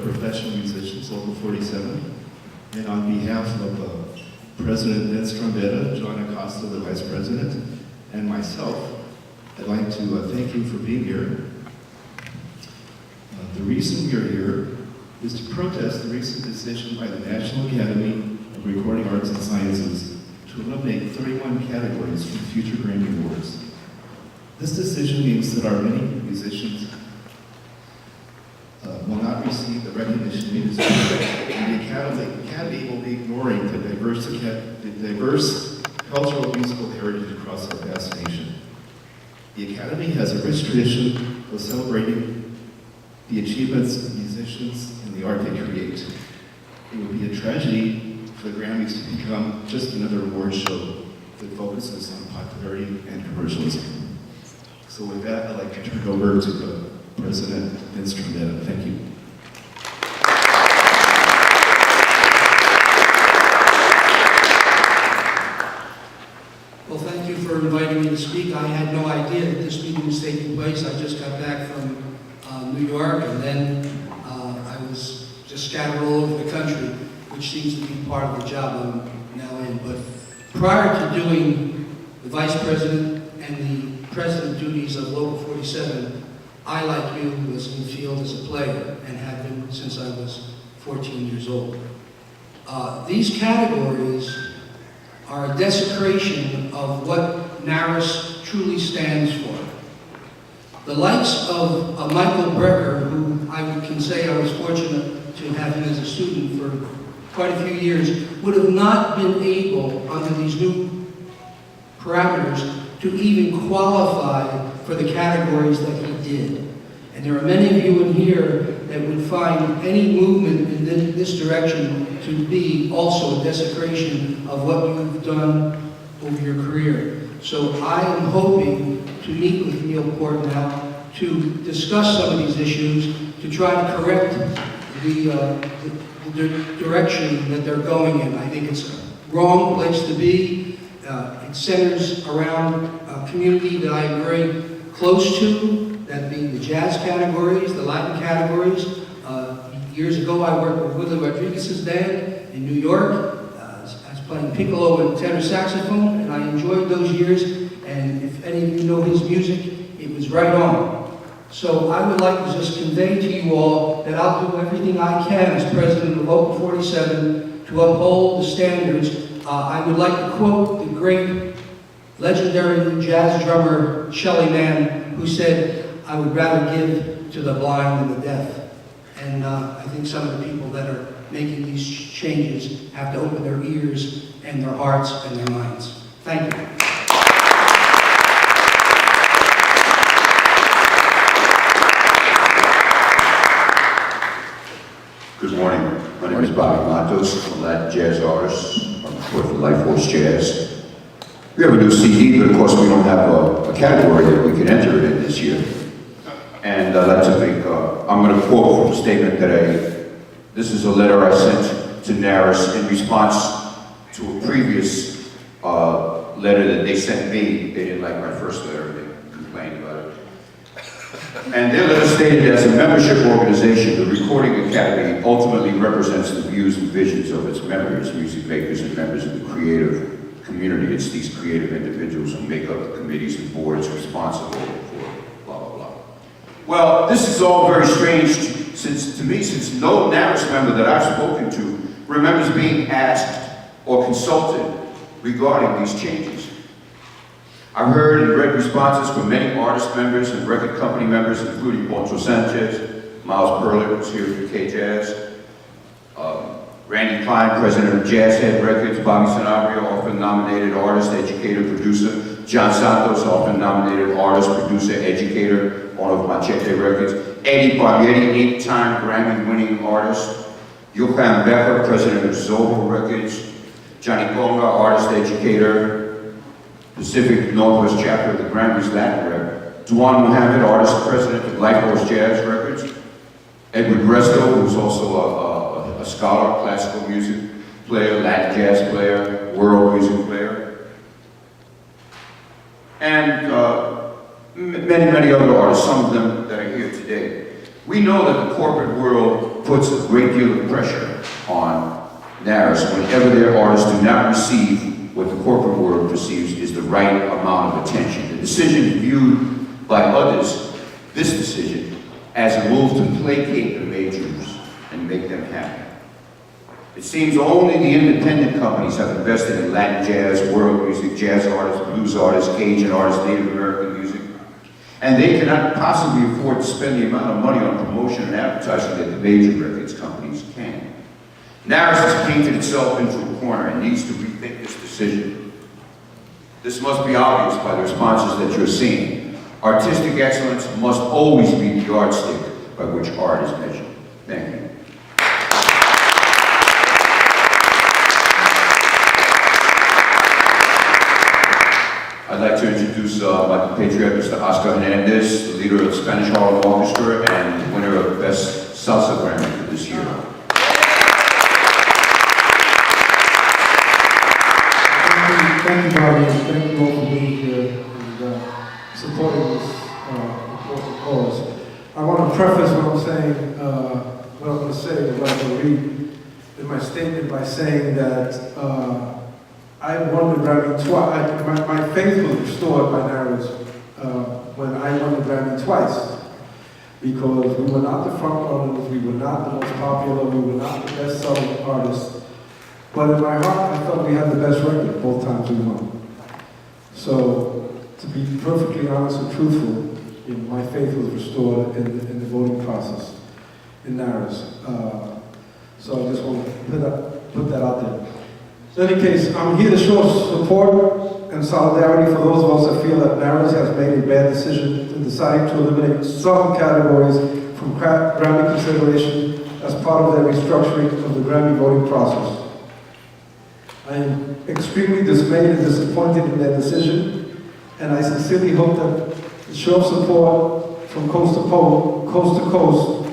Professional Musicians, Local 47. And on behalf of President Vince Trombetta, John Acosta, the Vice President, and myself, I'd like to thank you for being here. The reason we are here is to protest the recent decision by the National Academy of Recording Arts and Sciences to eliminate 31 categories from future Grammy Awards. This decision means that our many musicians will not receive the recognition they deserve, and the Academy will be ignoring the diverse cultural musical heritage across our vast nation. The Academy has a rich tradition of celebrating the achievements of musicians and the art they create. It would be a tragedy for the Grammys to become just another award show that focuses on popularity and commercialism. So with that, I'd like to turn it over to the President Vince Trombetta. Thank you. Well, thank you for inviting me to speak. I had no idea that this meeting was taking place. I just got back from New York, and then I was just scattered all over the country, which seems to be part of the job I'm now in. But prior to doing the Vice President and the President duties of Local 47, I, like you, was in the field as a player and have been since I was 14 years old. These categories are a desecration of what NARAS truly stands for. The likes of Michael Brecker, who I can say I was fortunate to have him as a student for quite a few years, would have not been able, under these new parameters, to even qualify for the categories that he did. And there are many of you in here that would find any movement in this direction to be also a desecration of what you've done over your career. So I am hoping to meet with Neil Portnow to discuss some of these issues, to try to correct the direction that they're going in. I think it's a wrong place to be. It centers around a community that I am very close to, that being the jazz categories, the Latin categories. Years ago, I worked with Willie Rodriguez's band in New York. I was playing piccolo and tenor saxophone, and I enjoyed those years. And if any of you know his music, it was right on. So I would like to just convey to you all that I'll do everything I can as president of Local 47 to uphold the standards. I would like to quote the great legendary jazz drummer Shelly Manne, who said, "I would rather give to the blind than the deaf." And I think some of the people that are making these changes have to open their ears and their hearts and their minds. Thank you. Good morning. My name is Bobby Matos. I'm a Latin jazz artist. I'm for Life Force Jazz. We have a new CD, but of course we don't have a category that we can enter it in this year. And I'd like to make, I'm going to quote from a statement that this is a letter I sent to NARAS in response to a previous letter that they sent me. They didn't like my first letter, they complained about it. And their letter stated, as a membership organization, the Recording Academy ultimately represents the views and visions of its members, music makers and members of the creative community. It's these creative individuals who make up the committees and boards responsible for blah, blah, blah. Well, this is all very strange to me, since no NARAS member that I've spoken to remembers being asked or consulted regarding these changes. I've heard and read responses from many artist members and record company members, including Poncho Sanchez, Miles Perlin, who's here from K-Jazz, Randy Klein, president of Jazz Head Records, Bobby Sanabria, often nominated artist, educator, producer, John Santos, often nominated artist, producer, educator, owner of Machete Records, Eddie Barbetti, 8-time Grammy-winning artist, Johan Becker, president of Zoho Records, Johnny Conga, artist, educator, Pacific Northwest chapter of the Grammys Latin Rep, Duan Muhammad, artist, president of Life Force Jazz Records, Edward Resto, who's also a scholar, classical music player, Latin jazz player, world music player, and many, many other artists, some of them that are here today. We know that the corporate world puts a great deal of pressure on NARAS whenever their artists do not receive what the corporate world perceives is the right amount of attention. The decision is viewed by others, this decision, as a move to placate the majors and make them happy. It seems only the independent companies have invested in Latin jazz, world music, jazz artists, blues artists, Cajun artists, Native American music, and they cannot possibly afford to spend the amount of money on promotion and advertising that the major records companies can. NARAS has painted itself into a corner and needs to rethink this decision. This must be obvious by the responses that you're seeing. Artistic excellence must always be the yardstick by which art is measured. Thank you. I'd like to introduce my compatriot, Mr. Oscar Hernandez, the leader of the Spanish Harlem Orchestra and winner of Best Salsa Grammy for this year. Thank you, Bobby, and thank you all for being here and supporting this important cause. I want to preface what I'm saying, what I'm going to say, what I'm going to read in my statement by saying that I won the Grammy twice. My faith was restored by NARAS when I won the Grammy twice, because we were not the front runners, we were not the most popular, we were not the best-selling artists. But in my heart, I felt we had the best record both times we won. So, to be perfectly honest and truthful, my faith was restored in the voting process in NARAS. So I just want to put that out there. In any case, I'm here to show support and solidarity for those of us that feel that NARAS has made a bad decision in deciding to eliminate some categories from Grammy consideration as part of their restructuring of the Grammy voting process. I am extremely dismayed and disappointed in their decision, and I sincerely hope that the show of support from coast to coast